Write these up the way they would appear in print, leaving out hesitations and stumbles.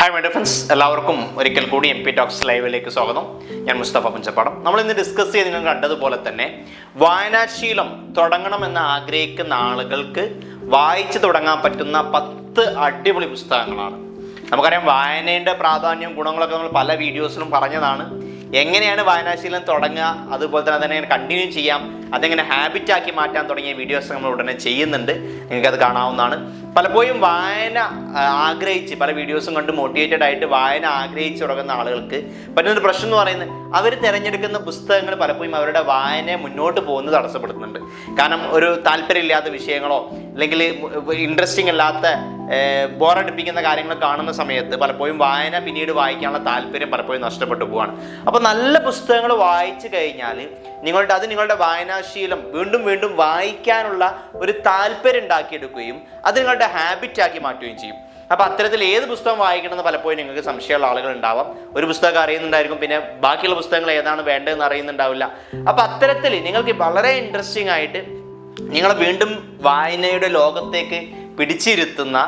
Hi my dear friends, എല്ലാവർക്കും ഒരിക്കൽ കൂടി MP Talks ലൈവിലേക്ക് സ്വാഗതം. ഞാൻ മുസ്തഫ പഞ്ചപ്പാടം. നമ്മൾ ഇന്ന് ഡിസ്കസ് ചെയ്ത് നിങ്ങൾ കണ്ടതുപോലെ തന്നെ വായനാശീലം തുടങ്ങണമെന്ന് ആഗ്രഹിക്കുന്ന ആളുകൾക്ക് വായിച്ചു തുടങ്ങാൻ പറ്റുന്ന 10 അടിപൊളി പുസ്തകങ്ങളാണ്. നമുക്കറിയാം വായനയുടെ പ്രാധാന്യം ഗുണങ്ങളൊക്കെ നമ്മൾ പല വീഡിയോസിലും പറഞ്ഞതാണ്. എങ്ങനെയാണ് വായനാശീലം തുടങ്ങുക, അതുപോലെ തന്നെ അതെങ്ങനെ കണ്ടിന്യൂ ചെയ്യാം, അതെങ്ങനെ ഹാബിറ്റാക്കി മാറ്റാൻ തുടങ്ങിയ വീഡിയോസ് നമ്മൾ ഉടനെ ചെയ്യുന്നുണ്ട്. നിങ്ങൾക്കത് കാണാവുന്നതാണ്. പലപ്പോഴും വായന ആഗ്രഹിച്ച് പല വീഡിയോസും കണ്ട് മോട്ടിവേറ്റഡ് ആയിട്ട് വായന ആഗ്രഹിച്ച് തുടങ്ങുന്ന ആളുകൾക്ക് പറ്റുന്നൊരു പ്രശ്നം എന്ന് പറയുന്നത് അവർ തിരഞ്ഞെടുക്കുന്ന പുസ്തകങ്ങൾ പലപ്പോഴും അവരുടെ വായനയെ മുന്നോട്ട് പോകുന്നത് തടസ്സപ്പെടുത്തുന്നുണ്ട്. കാരണം ഒരു താല്പര്യമില്ലാത്ത വിഷയങ്ങളോ അല്ലെങ്കിൽ ഇൻട്രസ്റ്റിംഗ് അല്ലാത്ത ബോറടിപ്പിക്കുന്ന കാര്യങ്ങൾ കാണുന്ന സമയത്ത് പലപ്പോഴും വായന പിന്നീട് വായിക്കാനുള്ള താല്പര്യം പലപ്പോഴും നഷ്ടപ്പെട്ടു പോവാണ്. അപ്പോൾ നല്ല പുസ്തകങ്ങൾ വായിച്ചു കഴിഞ്ഞാൽ നിങ്ങളുടെ വായനാശീലം വീണ്ടും വായിക്കാനുള്ള ഒരു താല്പര്യം ഉണ്ടാക്കിയെടുക്കുകയും അത് നിങ്ങളുടെ ഹാബിറ്റാക്കി മാറ്റുകയും ചെയ്യും. അപ്പോൾ അത്തരത്തിൽ ഏത് പുസ്തകം വായിക്കണമെന്ന് പലപ്പോഴും നിങ്ങൾക്ക് സംശയമുള്ള ആളുകൾ ഉണ്ടാവാം. ഒരു പുസ്തകം അറിയുന്നുണ്ടായിരിക്കും, പിന്നെ ബാക്കിയുള്ള പുസ്തകങ്ങൾ ഏതാണ് വേണ്ടതെന്ന് അറിയുന്നുണ്ടാവില്ല. അപ്പോൾ അത്തരത്തിൽ നിങ്ങൾക്ക് വളരെ ഇൻട്രസ്റ്റിംഗ് ആയിട്ട് നിങ്ങളെ വീണ്ടും വായനയുടെ ലോകത്തേക്ക് പിടിച്ചിരുത്തുന്ന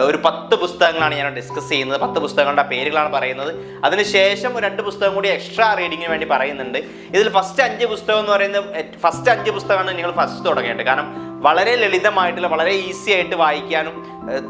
ഒരു 10 പുസ്തകങ്ങളാണ് ഞാൻ ഡിസ്കസ് ചെയ്യുന്നത്. 10 പുസ്തകങ്ങളുടെ പേരുകളാണ് പറയുന്നത്. അതിനുശേഷം 2 പുസ്തകം കൂടി എക്സ്ട്രാ റീഡിങ്ങിന് വേണ്ടി പറയുന്നുണ്ട്. ഇതിൽ ഫസ്റ്റ് 5 പുസ്തകം എന്ന് പറയുന്നത് ഫസ്റ്റ് 5 പുസ്തകമാണ് നിങ്ങൾ ഫസ്റ്റ് തുടങ്ങേണ്ടത്. കാരണം വളരെ ലളിതമായിട്ടുള്ള വളരെ ഈസി ആയിട്ട് വായിക്കാനും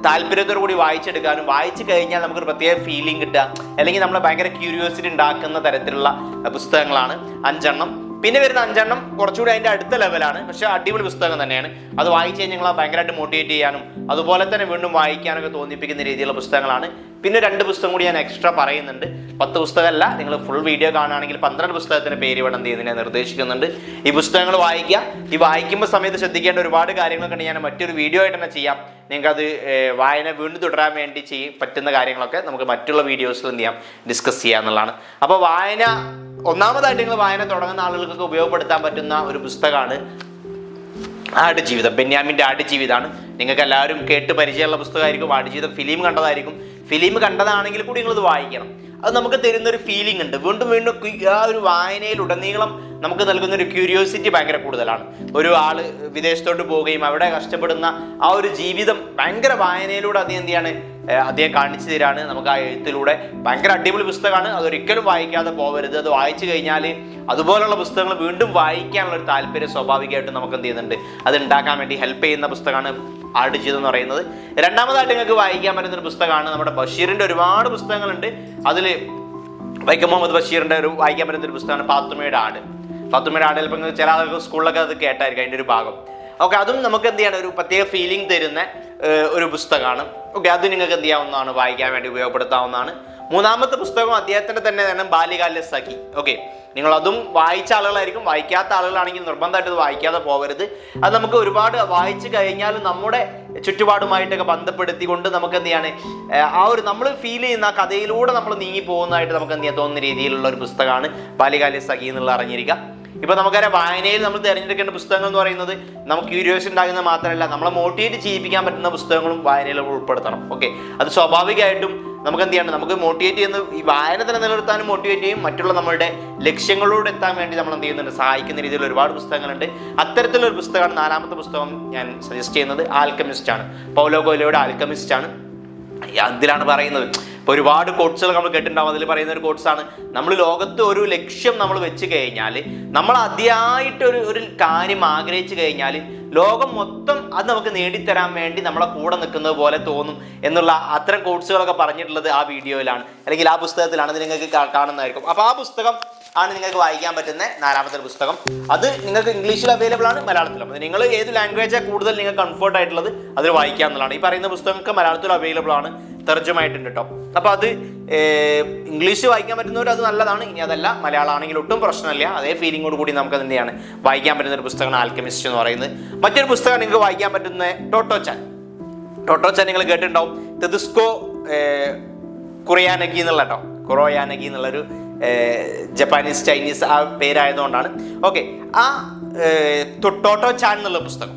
താല്പര്യത്തോടു കൂടി വായിച്ചെടുക്കാനും വായിച്ചു കഴിഞ്ഞാൽ നമുക്കൊരു പ്രത്യേക ഫീലിംഗ് കിട്ടുക, അല്ലെങ്കിൽ നമ്മളെ ഭയങ്കര ക്യൂരിയോസിറ്റി ഉണ്ടാക്കുന്ന തരത്തിലുള്ള പുസ്തകങ്ങളാണ് 5 എണ്ണം. പിന്നെ വരുന്ന 5 എണ്ണം കുറച്ചുകൂടി അതിൻ്റെ അടുത്ത ലെവലാണ്, പക്ഷേ അടിപൊളി പുസ്തകം തന്നെയാണ്. അത് വായിച്ച് കഴിഞ്ഞാൽ നിങ്ങളെ ഭയങ്കരമായിട്ട് മോട്ടിവേറ്റ് ചെയ്യാനും അതുപോലെ തന്നെ വീണ്ടും വായിക്കാനൊക്കെ തോന്നിപ്പിക്കുന്ന രീതിയിലുള്ള പുസ്തകങ്ങളാണ്. പിന്നെ 2 പുസ്തകം കൂടി ഞാൻ എക്സ്ട്രാ പറയുന്നുണ്ട്. 10 പുസ്തകമല്ല, നിങ്ങൾ ഫുൾ വീഡിയോ കാണുകയാണെങ്കിൽ 12 പുസ്തകത്തിൻ്റെ പേര് ഇവിടെ എന്ത് ചെയ്യുന്നതിനെ നിർദ്ദേശിക്കുന്നുണ്ട്. ഈ പുസ്തകങ്ങൾ വായിക്കുക. ഈ വായിക്കുമ്പോൾ സമയത്ത് ശ്രദ്ധിക്കേണ്ട ഒരുപാട് കാര്യങ്ങളൊക്കെ ഉണ്ട്. ഞാൻ മറ്റൊരു വീഡിയോ ആയിട്ട് തന്നെ ചെയ്യാം. നിങ്ങൾക്കത് വായന വീണ്ടും തുടരാൻ വേണ്ടി പറ്റുന്ന കാര്യങ്ങളൊക്കെ നമുക്ക് മറ്റുള്ള വീഡിയോസിൽ എന്ത് ചെയ്യാം, ഡിസ്കസ് ചെയ്യുക എന്നുള്ളതാണ്. അപ്പോൾ വായന ഒന്നാമതായിട്ട് നിങ്ങൾ വായന തുടങ്ങുന്ന ആളുകൾക്കൊക്കെ ഉപയോഗപ്പെടുത്താൻ പറ്റുന്ന ഒരു പുസ്തകമാണ് ആടുജീവിതം. ബെന്യാമിൻ്റെ ആടുജീവിതമാണ്. നിങ്ങൾക്ക് എല്ലാവരും കേട്ട് പരിചയമുള്ള പുസ്തകമായിരിക്കും. ആടുജീവിതം ഫിലിം കണ്ടതായിരിക്കും. ഫിലിം കണ്ടതാണെങ്കിൽ കൂടി നിങ്ങളിത് വായിക്കണം. അത് നമുക്ക് തരുന്നൊരു ഫീലിംഗ് ഉണ്ട്. വീണ്ടും ആ ഒരു വായനയിലുടനീളം നമുക്ക് നൽകുന്നൊരു ക്യൂരിയോസിറ്റി ഭയങ്കര കൂടുതലാണ്. ഒരു ആൾ വിദേശത്തോട്ട് പോവുകയും അവിടെ കഷ്ടപ്പെടുന്ന ആ ഒരു ജീവിതം ഭയങ്കര വായനയിലൂടെ അദ്ദേഹം കാണിച്ചു തരാണ് നമുക്ക് ആ എഴുത്തിലൂടെ. ഭയങ്കര അടിപൊളി പുസ്തകമാണ്. അതൊരിക്കലും വായിക്കാതെ പോകരുത്. അത് വായിച്ചു കഴിഞ്ഞാൽ അതുപോലുള്ള പുസ്തകങ്ങൾ വീണ്ടും വായിക്കാനുള്ള ഒരു താല്പര്യം സ്വാഭാവികമായിട്ടും നമുക്ക് എന്ത് ചെയ്യുന്നുണ്ട്, അത് ഉണ്ടാക്കാൻ വേണ്ടി ഹെൽപ്പ് ചെയ്യുന്ന പുസ്തകമാണ് ആടുജീവിതം എന്ന് പറയുന്നത്. രണ്ടാമതായിട്ട് നിങ്ങൾക്ക് വായിക്കാൻ പറ്റുന്ന ഒരു പുസ്തകമാണ് നമ്മുടെ ബഷീറിൻ്റെ ഒരുപാട് പുസ്തകങ്ങളുണ്ട്. അതിൽ വൈക്കം മുഹമ്മദ് ബഷീറിൻ്റെ വായിക്കാൻ പറ്റുന്ന ഒരു പുസ്തകമാണ് പാത്തുമ്മയുടെ ആട്. പാത്തുമ്മയുടെ ആട് ചിലപ്പോൾ ചില ആളുകൾ സ്കൂളിലൊക്കെ അത് കേട്ടായിരിക്കും അതിൻ്റെ ഒരു ഭാഗം. ഓക്കെ, അതും നമുക്ക് എന്ത് ചെയ്യണം, ഒരു പ്രത്യേക ഫീലിംഗ് തരുന്ന ഒരു പുസ്തകമാണ്. ഓക്കെ, അത് നിങ്ങൾക്ക് എന്ത് ചെയ്യാവുന്നതാണ്, വായിക്കാൻ വേണ്ടി ഉപയോഗപ്പെടുത്താവുന്നതാണ്. മൂന്നാമത്തെ പുസ്തകം അദ്ദേഹത്തിൻ്റെ തന്നെ ബാല്യകാല സഖി. ഓക്കെ, നിങ്ങളതും വായിച്ച ആളുകളായിരിക്കും. വായിക്കാത്ത ആളുകളാണെങ്കിൽ നിർബന്ധമായിട്ട് ഇത് വായിക്കാതെ പോകരുത്. അത് നമുക്ക് ഒരുപാട് വായിച്ചു കഴിഞ്ഞാൽ നമ്മുടെ ചുറ്റുപാടുമായിട്ടൊക്കെ ബന്ധപ്പെടുത്തിക്കൊണ്ട് നമുക്ക് എന്ത് ചെയ്യാണ്, ആ ഒരു നമ്മൾ ഫീൽ ചെയ്യുന്ന ആ കഥയിലൂടെ നമ്മൾ നീങ്ങി പോകുന്നതായിട്ട് നമുക്ക് എന്ത് ചെയ്യാൻ തോന്നുന്ന രീതിയിലുള്ള ഒരു പുസ്തകമാണ് ബാല്യകാല സഖി എന്നുള്ള അറിഞ്ഞിരിക്കുക. ഇപ്പോൾ നമുക്കറിയാം വായനയിൽ നമ്മൾ തിരഞ്ഞെടുക്കേണ്ട പുസ്തകങ്ങൾ എന്ന് പറയുന്നത് നമുക്ക് ക്യൂരിയോസിറ്റി ഉണ്ടാകുന്ന മാത്രമല്ല, നമ്മളെ മോട്ടിവേറ്റ് ചെയ്യിപ്പിക്കാൻ പറ്റുന്ന പുസ്തകങ്ങളും വായനയിൽ ഉൾപ്പെടുത്തണം. ഓക്കെ, അത് സ്വാഭാവികമായിട്ടും നമുക്ക് എന്ത് ചെയ്യണം, നമുക്ക് മോട്ടിവേറ്റ് ചെയ്യുന്ന ഈ വായന തന്നെ നിലനിർത്താനും മോട്ടിവേറ്റ് ചെയ്യും, മറ്റുള്ള നമ്മളുടെ ലക്ഷ്യങ്ങളോട് എത്താൻ വേണ്ടി നമ്മൾ എന്ത് ചെയ്യുന്നുണ്ട്, സഹായിക്കുന്ന രീതിയിൽ ഒരുപാട് പുസ്തകങ്ങളുണ്ട്. അത്തരത്തിലൊരു പുസ്തകമാണ് 4ാമത്തെ പുസ്തകം ഞാൻ സജസ്റ്റ് ചെയ്യുന്നത്. ആൽക്കമിസ്റ്റ് ആണ്. പൗലോ കൊയ്ലോയുടെ ആൽക്കമിസ്റ്റ് ആണ്. അതിലാണ് പറയുന്നത്, ഇപ്പോൾ ഒരുപാട് കോട്സുകൾ നമ്മൾ കേട്ടിട്ടുണ്ടാവും. അതിൽ പറയുന്ന ഒരു കോട്സാണ്, നമ്മൾ ലോകത്ത് ഒരു ലക്ഷ്യം നമ്മൾ വെച്ച് കഴിഞ്ഞാൽ, നമ്മൾ അതിയായിട്ട് ഒരു കാര്യം ആഗ്രഹിച്ചു കഴിഞ്ഞാൽ ലോകം മൊത്തം അത് നമുക്ക് നേടിത്തരാൻ വേണ്ടി നമ്മളെ കൂടെ നിൽക്കുന്നത് പോലെ തോന്നും എന്നുള്ള അത്തരം കോട്സുകളൊക്കെ പറഞ്ഞിട്ടുള്ളത് ആ വീഡിയോയിലാണ്, അല്ലെങ്കിൽ ആ പുസ്തകത്തിലാണ്. അത് നിങ്ങൾക്ക് കാണുന്നതായിരിക്കും. അപ്പോൾ ആ പുസ്തകം ആണ് നിങ്ങൾക്ക് വായിക്കാൻ പറ്റുന്ന 4ാമത്തെ പുസ്തകം. അത് നിങ്ങൾക്ക് ഇംഗ്ലീഷിൽ അവൈലബിൾ ആണ്, മലയാളത്തിലും. അത് നിങ്ങൾ ഏത് ലാംഗ്വേജാണ് കൂടുതൽ നിങ്ങൾക്ക് കംഫർട്ട് ആയിട്ടുള്ളത് അതിൽ വായിക്കുക എന്നുള്ളതാണ്. ഈ പറയുന്ന പുസ്തകങ്ങൾക്ക് മലയാളത്തിലും അവൈലബിൾ ആണ്, തർജ്ജമായിട്ടുണ്ട് കേട്ടോ. അപ്പോൾ അത് ഇംഗ്ലീഷ് വായിക്കാൻ പറ്റുന്നവർ അത് നല്ലതാണ്. ഇനി അതല്ല, മലയാളം ആണെങ്കിൽ ഒട്ടും പ്രശ്നമില്ല. അതേ ഫീലിങ്ങോട് കൂടി നമുക്ക് തന്നെയാണ് വായിക്കാൻ പറ്റുന്ന ഒരു പുസ്തകമാണ് ആൽക്കമിസ്റ്റ് എന്ന് പറയുന്നത്. മറ്റൊരു പുസ്തകം നിങ്ങൾക്ക് വായിക്കാൻ പറ്റുന്ന ടോട്ടോ ചാൻ നിങ്ങൾ കേട്ടിട്ടുണ്ടാവും. തെദുസ്കോ കുറയാനഗി എന്നുള്ള കേട്ടോ, കുറോയാനഗി എന്നുള്ളൊരു ജപ്പാനീസ് ചൈനീസ് ആ പേരായതുകൊണ്ടാണ്. ഓക്കെ, ആ ടോട്ടോ ചാൻ എന്നുള്ള പുസ്തകം,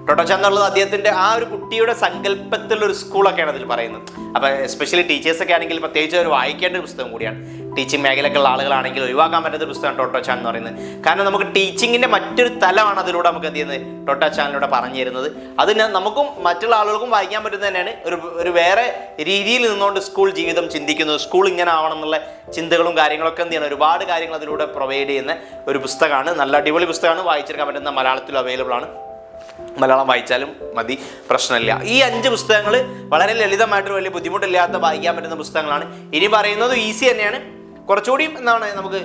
ടോട്ടോ ചാൻ എന്നുള്ളത് അദ്ദേഹത്തിൻ്റെ ആ ഒരു കുട്ടിയുടെ സങ്കല്പത്തിലുള്ള ഒരു സ്കൂളൊക്കെയാണ് അതിൽ പറയുന്നത്. അപ്പോൾ എസ്പെഷ്യലി ടീച്ചേഴ്സൊക്കെ ആണെങ്കിൽ പ്രത്യേകിച്ച് അവർ വായിക്കേണ്ട ഒരു പുസ്തകം കൂടിയാണ്. ടീച്ചിങ് മേഖലയ്ക്കുള്ള ആളുകളാണെങ്കിൽ ഒഴിവാക്കാൻ പറ്റാത്ത പുസ്തകമാണ് ടോട്ടോ ചാൻ എന്ന് പറയുന്നത്. കാരണം നമുക്ക് ടീച്ചിങ്ങിൻ്റെ മറ്റൊരു തലമാണ് അതിലൂടെ നമുക്ക് എന്ത് ചെയ്യുന്നത് ടോട്ടോ ചാനിലൂടെ പറഞ്ഞു തരുന്നത്. അതിന് നമുക്കും മറ്റുള്ള ആളുകൾക്കും വായിക്കാൻ പറ്റുന്നത് തന്നെയാണ്. ഒരു വേറെ രീതിയിൽ നിന്നുകൊണ്ട് സ്കൂൾ ജീവിതം ചിന്തിക്കുന്നത്, സ്കൂൾ ഇങ്ങനെ ആവണം എന്നുള്ള ചിന്തകളും കാര്യങ്ങളൊക്കെ എന്ത് ചെയ്യണം, ഒരുപാട് കാര്യങ്ങൾ അതിലൂടെ പ്രൊവൈഡ് ചെയ്യുന്ന ഒരു പുസ്തകമാണ്. നല്ല അടിപൊളി പുസ്തകമാണ്, വായിച്ചെടുക്കാൻ പറ്റുന്ന, മലയാളത്തിലും അവൈലബിൾ ആണ്. മലയാളം വായിച്ചാലും മതി, പ്രശ്നമില്ല. ഈ 5 പുസ്തകങ്ങൾ വളരെ ലളിതമായിട്ട് വലിയ ബുദ്ധിമുട്ടില്ലാത്ത വായിക്കാൻ പറ്റുന്ന പുസ്തകങ്ങളാണ്. ഇനി പറയുന്നത് ഈസി തന്നെയാണ്, കുറച്ചുകൂടി എന്താണ് നമുക്ക്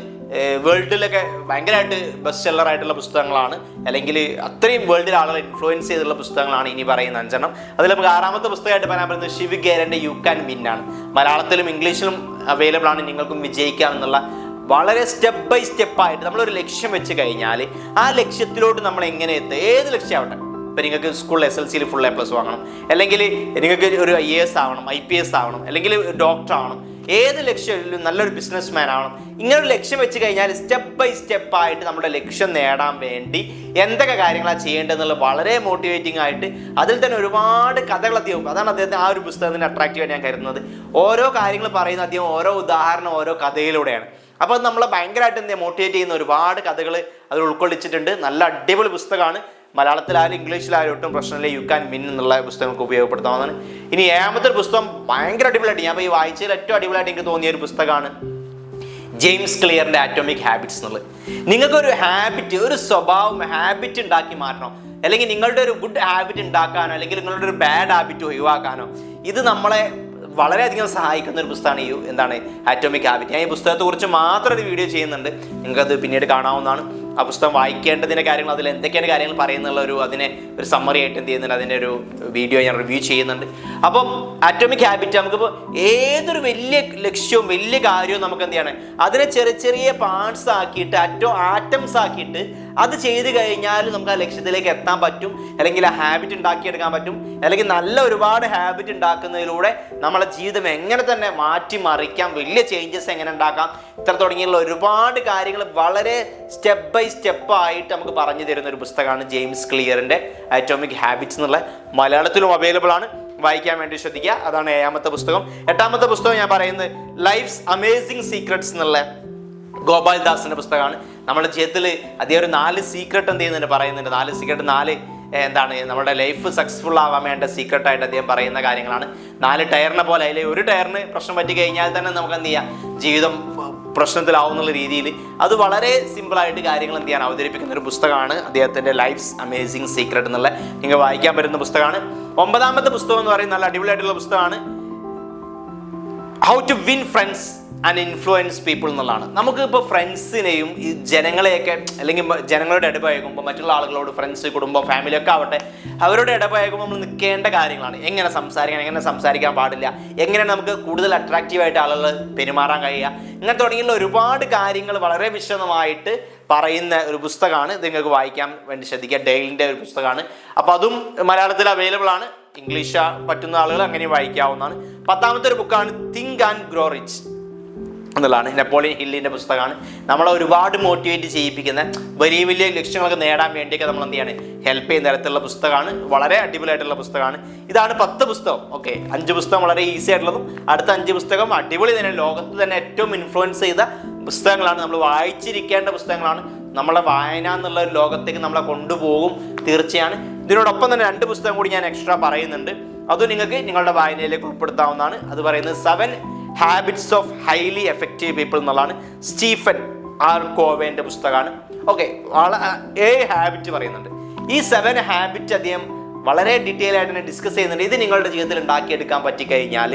വേൾഡിലൊക്കെ ഭയങ്കരമായിട്ട് ബെസ്റ്റ് സെല്ലറായിട്ടുള്ള പുസ്തകങ്ങളാണ്, അല്ലെങ്കിൽ അത്രയും വേൾഡിൽ ആളുകളെ ഇൻഫ്ലുവൻസ് ചെയ്തിട്ടുള്ള പുസ്തകങ്ങളാണ് ഇനി പറയുന്ന 5 അതിൽ നമുക്ക് 6ാമത്തെ പുസ്തകമായിട്ട് പറയാൻ പറ്റുന്നത് ശിവ് ഗേരൻ്റെ യു ക്യാൻ വിൻ ആണ്. മലയാളത്തിലും ഇംഗ്ലീഷിലും അവൈലബിൾ ആണ്. നിങ്ങൾക്കും വിജയിക്കാം എന്നുള്ള വളരെ സ്റ്റെപ്പ് ബൈ സ്റ്റെപ്പായിട്ട് നമ്മളൊരു ലക്ഷ്യം വെച്ച് കഴിഞ്ഞാൽ ആ ലക്ഷ്യത്തിലോട്ട് നമ്മൾ എങ്ങനെ എത്തുക, ഏത് ലക്ഷ്യമാവട്ടെ. ഇപ്പം നിങ്ങൾക്ക് സ്കൂളിൽ SLC ഫുൾ A+ വാങ്ങണം, അല്ലെങ്കിൽ നിങ്ങൾക്ക് ഒരു IAS ആവണം, IPS ആവണം, അല്ലെങ്കിൽ ഡോക്ടർ ആവണം, ഏത് ലക്ഷ്യം, നല്ലൊരു ബിസിനസ് മാൻ ആവണം. ഇങ്ങനൊരു ലക്ഷ്യം വെച്ച് കഴിഞ്ഞാൽ സ്റ്റെപ്പ് ബൈ സ്റ്റെപ്പായിട്ട് നമ്മുടെ ലക്ഷ്യം നേടാൻ വേണ്ടി എന്തൊക്കെ കാര്യങ്ങളാണ് ചെയ്യേണ്ടതെന്നുള്ളത് വളരെ മോട്ടിവേറ്റിംഗ് ആയിട്ട് അതിൽ തന്നെ ഒരുപാട് കഥകൾ അദ്ദേഹം, അതാണ് അദ്ദേഹത്തിന് ആ ഒരു പുസ്തകത്തിന് അട്രാക്റ്റീവായിട്ട് ഞാൻ കരുതുന്നത്. ഓരോ കാര്യങ്ങൾ പറയുന്ന അദ്ദേഹം ഓരോ ഉദാഹരണം ഓരോ കഥയിലൂടെയാണ്. അപ്പോൾ അത് നമ്മളെ ഭയങ്കരമായിട്ട് എന്താ മോട്ടിവേറ്റ് ചെയ്യുന്ന ഒരുപാട് കഥകൾ അതിൽ ഉൾക്കൊള്ളിച്ചിട്ടുണ്ട്. നല്ല അടിപൊളി പുസ്തകമാണ്. മലയാളത്തിലായാലും ഇംഗ്ലീഷിലായാലും ഒട്ടും പ്രശ്നമില്ല. യു ക്യാൻ വിൻ എന്നുള്ള പുസ്തകങ്ങൾക്ക് ഉപയോഗപ്പെടുത്താവുന്നതാണ്. ഇനി 7ാമത്തെ പുസ്തകം ഭയങ്കര അടിപൊളിയായിട്ട്, ഞാൻ ഈ വായിച്ചതിൽ ഏറ്റവും അടിപൊളിയായിട്ട് എനിക്ക് തോന്നിയ ഒരു പുസ്തകമാണ് ജെയിംസ് ക്ലിയറിൻ്റെ ആറ്റോമിക് ഹാബിറ്റ്സ് എന്നുള്ളത്. നിങ്ങൾക്കൊരു ഹാബിറ്റ്, ഒരു സ്വഭാവം, ഹാബിറ്റ് ഉണ്ടാക്കി മാറ്റണം, അല്ലെങ്കിൽ നിങ്ങളുടെ ഒരു ഗുഡ് ഹാബിറ്റ് ഉണ്ടാക്കാനോ അല്ലെങ്കിൽ നിങ്ങളുടെ ഒരു ബാഡ് ഹാബിറ്റ് ഒഴിവാക്കാനോ ഇത് നമ്മളെ വളരെയധികം സഹായിക്കുന്ന ഒരു പുസ്തകമാണ് എന്താണ് ആറ്റോമിക് ഹാബിറ്റ്. ഞാൻ ഈ പുസ്തകത്തെക്കുറിച്ച് മാത്രം ഒരു വീഡിയോ ചെയ്യുന്നുണ്ട്, നിങ്ങൾക്കത് പിന്നീട് കാണാവുന്നതാണ്. ആ പുസ്തകം വായിക്കേണ്ടതിൻ്റെ കാര്യങ്ങൾ, അതിൽ എന്തൊക്കെയാണ് കാര്യങ്ങൾ പറയുന്നുള്ള അതിനെ ഒരു സമ്മറി ആയിട്ട് എന്ത് ചെയ്യുന്നുണ്ട്, അതിൻ്റെ ഒരു വീഡിയോ ഞാൻ റിവ്യൂ ചെയ്യുന്നുണ്ട്. അപ്പം ആറ്റോമിക് ഹാബിറ്റ് നമുക്കിപ്പോൾ ഏതൊരു വലിയ ലക്ഷ്യവും വലിയ കാര്യവും നമുക്ക് എന്ത് ചെയ്യണം, അതിനെ ചെറിയ ചെറിയ പാർട്സ് ആക്കിയിട്ട് ആറ്റംസ് ആക്കിയിട്ട് അത് ചെയ്ത് കഴിഞ്ഞാൽ നമുക്ക് ആ ലക്ഷ്യത്തിലേക്ക് എത്താൻ പറ്റും, അല്ലെങ്കിൽ ആ ഹാബിറ്റ് ഉണ്ടാക്കിയെടുക്കാൻ പറ്റും, അല്ലെങ്കിൽ നല്ല ഒരുപാട് ഹാബിറ്റ് ഉണ്ടാക്കുന്നതിലൂടെ നമ്മളെ ജീവിതം എങ്ങനെ തന്നെ മാറ്റിമറിക്കാം, വലിയ ചേഞ്ചസ് എങ്ങനെ ഉണ്ടാക്കാം, ഇത്ര തുടങ്ങിയുള്ള ഒരുപാട് കാര്യങ്ങൾ വളരെ സ്റ്റെപ്പ് ബൈ സ്റ്റെപ്പായിട്ട് നമുക്ക് പറഞ്ഞു തരുന്ന ഒരു പുസ്തകമാണ് ജെയിംസ് ക്ലിയറിൻ്റെ ആറ്റോമിക് ഹാബിറ്റ്സ് എന്നുള്ള. മലയാളത്തിലും അവൈലബിൾ ആണ്, വായിക്കാൻ വേണ്ടി ശ്രദ്ധിക്കുക. അതാണ് 7ാമത്തെ പുസ്തകം. 8ാമത്തെ പുസ്തകം ഞാൻ പറയുന്നത് ലൈഫ്സ് അമേസിംഗ് സീക്രട്സ് എന്നുള്ള ഗോപാൽ ദാസിൻ്റെ പുസ്തകമാണ്. നമ്മുടെ ജീവിതത്തിൽ അദ്ദേഹം ഒരു 4 സീക്രട്ട് എന്ത് ചെയ്യുന്നുണ്ട് പറയുന്നുണ്ട്. 4 സീക്രട്ട്, 4 എന്താണ് നമ്മുടെ ലൈഫ് സക്സസ്ഫുൾ ആവാൻ വേണ്ട സീക്രട്ടായിട്ട് അദ്ദേഹം പറയുന്ന കാര്യങ്ങളാണ്. 4 ടയറിനെ പോലെ, അതിൽ ഒരു ടയറിന് പ്രശ്നം പറ്റി കഴിഞ്ഞാൽ തന്നെ നമുക്ക് എന്ത് ചെയ്യാം, ജീവിതം പ്രശ്നത്തിലാവുന്നുള്ള രീതിയിൽ അത് വളരെ സിമ്പിളായിട്ട് കാര്യങ്ങൾ എന്ത് ചെയ്യാൻ അവതരിപ്പിക്കുന്ന ഒരു പുസ്തകമാണ് അദ്ദേഹത്തിൻ്റെ ലൈഫ്സ് അമേസിംഗ് സീക്രട്ട് എന്നുള്ള. നിങ്ങൾ വായിക്കാൻ പറ്റുന്ന പുസ്തകമാണ്. 9ാമത്തെ പുസ്തകം എന്ന് പറയുന്നത് നല്ല അടിപൊളിയായിട്ടുള്ള പുസ്തകമാണ് how to win friends and influence people എന്നുള്ളതാണ്. നമുക്ക് ഇപ്പോൾ ഫ്രണ്ട്സിനെയും ഈ ജനങ്ങളെയൊക്കെ, അല്ലെങ്കിൽ ജനങ്ങളുടെ ഇടപഴകുമ്പോൾ മറ്റുള്ള ആളുകളോട്, ഫ്രണ്ട്സ്, കുടുംബം, ഫാമിലിയൊക്കെ ആവട്ടെ, അവരോട് ഇടപഴകുമ്പോൾ നമ്മൾ നിൽക്കേണ്ട കാര്യങ്ങളാണ്. എങ്ങനെ സംസാരിക്കണം, എങ്ങനെ സംസാരിക്കാൻ പാടില്ല, എങ്ങനെ നമുക്ക് കൂടുതൽ അട്രാക്റ്റീവായിട്ട് ആളുകൾ പെരുമാറാൻ കഴിയുക, ഇങ്ങനെ തുടങ്ങിയുള്ള ഒരുപാട് കാര്യങ്ങൾ വളരെ വിശദമായിട്ട് പറയുന്ന ഒരു പുസ്തകമാണ്. ഇത് നിങ്ങൾക്ക് വായിക്കാൻ വേണ്ടി ശ്രദ്ധിക്കുക. ഡെയിലിൻ്റെ ഒരു പുസ്തകമാണ്. അപ്പോൾ അതും മലയാളത്തിൽ അവൈലബിൾ ആണ്. ഇംഗ്ലീഷ് പറ്റുന്ന ആളുകൾ അങ്ങനെ വായിക്കാവുന്നതാണ്. 10ാമത്തെ ഒരു ബുക്കാണ് തിങ്ക് ആൻഡ് ഗ്രോ റിച്ച് എന്നുള്ളതാണ്. നെപ്പോളിയൻ ഹില്ലിൻ്റെ പുസ്തകമാണ്. നമ്മളെ ഒരുപാട് മോട്ടിവേറ്റ് ചെയ്യിപ്പിക്കുന്ന, വലിയ വലിയ ലക്ഷ്യങ്ങളൊക്കെ നേടാൻ വേണ്ടിയൊക്കെ നമ്മൾ എന്ത് ചെയ്യാണ്, ഹെൽപ്പ് ചെയ്യുന്ന തരത്തിലുള്ള പുസ്തകമാണ്. വളരെ അടിപൊളിയായിട്ടുള്ള പുസ്തകമാണ്. ഇതാണ് 10 പുസ്തകം. ഓക്കെ, 5 പുസ്തകം വളരെ ഈസി ആയിട്ടുള്ളതും അടുത്ത 5 പുസ്തകം അടിപൊളി തന്നെ, ലോകത്ത് തന്നെ ഏറ്റവും ഇൻഫ്ലുവൻസ് ചെയ്ത പുസ്തകങ്ങളാണ്. നമ്മൾ വായിച്ചിരിക്കേണ്ട പുസ്തകങ്ങളാണ്. നമ്മളെ വായന എന്നുള്ള ഒരു ലോകത്തേക്ക് നമ്മളെ കൊണ്ടുപോകും തീർച്ചയാണ്. ഇതിനോടൊപ്പം തന്നെ 2 പുസ്തകം കൂടി ഞാൻ എക്സ്ട്രാ പറയുന്നുണ്ട്. അതും നിങ്ങൾക്ക് നിങ്ങളുടെ വായനയിലേക്ക് ഉൾപ്പെടുത്താവുന്നതാണ്. അത് പറയുന്നത് 7 habits of highly effective people എന്നുള്ളതാണ്. സ്റ്റീഫൻ ആർ കോവേൻ്റെ പുസ്തകമാണ്. ഓക്കെ, 7 ഹാബിറ്റ് പറയുന്നുണ്ട്. ഈ 7 ഹാബിറ്റ് അദ്ദേഹം വളരെ ഡീറ്റെയിൽ ആയിട്ട് തന്നെ ഡിസ്കസ് ചെയ്യുന്നുണ്ട്. ഇത് നിങ്ങളുടെ ജീവിതത്തിൽ ഉണ്ടാക്കിയെടുക്കാൻ പറ്റിക്കഴിഞ്ഞാൽ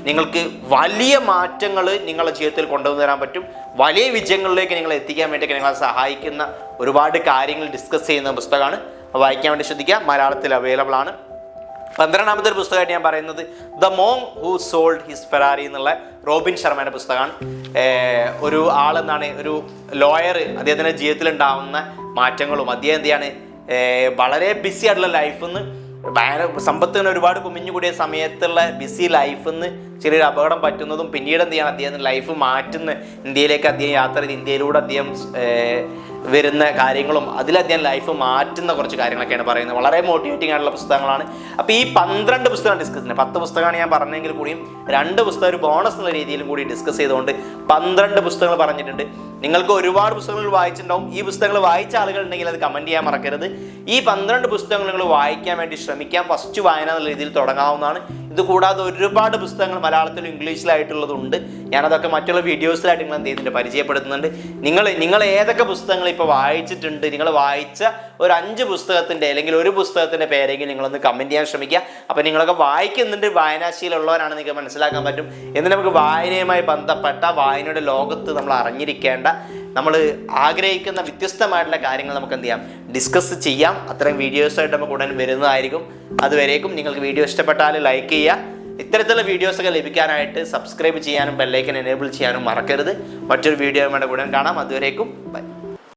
നിങ്ങൾക്ക് വലിയ മാറ്റങ്ങൾ നിങ്ങളുടെ ജീവിതത്തിൽ കൊണ്ടുവരാൻ പറ്റും. വലിയ വിജയങ്ങളിലേക്ക് നിങ്ങളെ എത്തിക്കാൻ വേണ്ടിയൊക്കെ നിങ്ങളെ സഹായിക്കുന്ന ഒരുപാട് കാര്യങ്ങൾ ഡിസ്കസ് ചെയ്യുന്ന പുസ്തകമാണ്. വായിക്കാൻ വേണ്ടി ശ്രദ്ധിക്കുക. മലയാളത്തിൽ അവൈലബിൾ ആണ്. 12ാമത്തെ ഒരു പുസ്തകമായിട്ട് ഞാൻ പറയുന്നത് the monk who sold his Ferrari എന്നുള്ള റോബിൻ ശർമ്മയുടെ പുസ്തകമാണ്. ഒരു ആളെന്നാണ്, ഒരു ലോയർ, അദ്ദേഹത്തിൻ്റെ ജീവിതത്തിൽ ഉണ്ടാകുന്ന മാറ്റങ്ങളും അദ്ദേഹം എന്ത് ചെയ്യാണ്, വളരെ ബിസി ആയിട്ടുള്ള ലൈഫിൽ നിന്ന്, സമ്പത്തിന് ഒരുപാട് കുമിഞ്ഞുകൂടിയ സമയത്തുള്ള ബിസി ലൈഫിൽ നിന്ന് ചെറിയൊരു അപകടം പറ്റുന്നതും പിന്നീട് എന്ത് ചെയ്യണം, അദ്ദേഹം ലൈഫ് മാറ്റുന്ന ഇന്ത്യയിലേക്ക് അദ്ദേഹം യാത്ര ചെയ്ത് ഇന്ത്യയിലൂടെ അദ്ദേഹം വരുന്ന കാര്യങ്ങളും അതിലധികം ലൈഫ് മാറ്റുന്ന കുറച്ച് കാര്യങ്ങളൊക്കെയാണ് പറയുന്നത്. വളരെ മോട്ടിവേറ്റിംഗ് ആയിട്ടുള്ള പുസ്തകങ്ങളാണ്. അപ്പോൾ ഈ 12 പുസ്തകം ഡിസ്കസ് ചെയ്യുന്നത്, 10 പുസ്തകമാണ് ഞാൻ പറഞ്ഞെങ്കിൽ കൂടിയും 2 പുസ്തകം ഒരു ബോണസ് എന്നുള്ള രീതിയിലും കൂടി ഡിസ്കസ് ചെയ്തുകൊണ്ട് 12 പുസ്തകങ്ങൾ പറഞ്ഞിട്ടുണ്ട്. നിങ്ങൾക്ക് ഒരുപാട് പുസ്തകങ്ങൾ വായിച്ചിട്ടുണ്ടാവും. ഈ പുസ്തകങ്ങൾ വായിച്ച ആളുകളുണ്ടെങ്കിൽ അത് കമൻറ്റ് ചെയ്യാൻ മറക്കരുത്. ഈ 12 പുസ്തകങ്ങൾ നിങ്ങൾ വായിക്കാൻ വേണ്ടി ശ്രമിക്കാം. ഫസ്റ്റ് വായന എന്നുള്ള രീതിയിൽ തുടങ്ങാവുന്നതാണ്. ഇത് കൂടാതെ ഒരുപാട് പുസ്തകങ്ങൾ മലയാളത്തിലും ഇംഗ്ലീഷിലായിട്ടുള്ളതുണ്ട്. ഞാനതൊക്കെ മറ്റുള്ള വീഡിയോസിലായിട്ട് നിങ്ങൾ എന്ത് ചെയ്യുന്നുണ്ട്, പരിചയപ്പെടുത്തുന്നുണ്ട്. നിങ്ങൾ ഏതൊക്കെ പുസ്തകങ്ങൾ ഇപ്പോൾ വായിച്ചിട്ടുണ്ട്, നിങ്ങൾ വായിച്ച ഒരു 5 പുസ്തകത്തിൻ്റെ അല്ലെങ്കിൽ ഒരു പുസ്തകത്തിൻ്റെ പേരെങ്കിലും നിങ്ങളൊന്ന് കമൻറ്റ് ചെയ്യാൻ ശ്രമിക്കുക. അപ്പോൾ നിങ്ങളൊക്കെ വായിക്കുന്നുണ്ട്, വായനാശീലമുള്ളവരാണ്, നിങ്ങൾക്ക് മനസ്സിലാക്കാൻ പറ്റും. എന്നിട്ട് നമുക്ക് വായനയുമായി ബന്ധപ്പെട്ട വായനയുടെ ലോകത്ത് നമ്മൾ അറിഞ്ഞിരിക്കേണ്ട, നമ്മൾ ആഗ്രഹിക്കുന്ന വ്യത്യസ്തമായിട്ടുള്ള കാര്യങ്ങൾ നമുക്ക് എന്ത് ചെയ്യാം, ഡിസ്കസ് ചെയ്യാം. അത്രയും വീഡിയോസായിട്ട് നമുക്ക് ഉടൻ വരുന്നതായിരിക്കും. അതുവരേക്കും നിങ്ങൾക്ക് വീഡിയോ ഇഷ്ടപ്പെട്ടാൽ ലൈക്ക് ചെയ്യുക. ഇത്തരത്തിലുള്ള വീഡിയോസൊക്കെ ലഭിക്കാനായിട്ട് സബ്സ്ക്രൈബ് ചെയ്യാനും ബെല്ലൈക്കൻ എനേബിൾ ചെയ്യാനും മറക്കരുത്. മറ്റൊരു വീഡിയോ ഉടൻ കാണാം. അതുവരേക്കും ബൈ.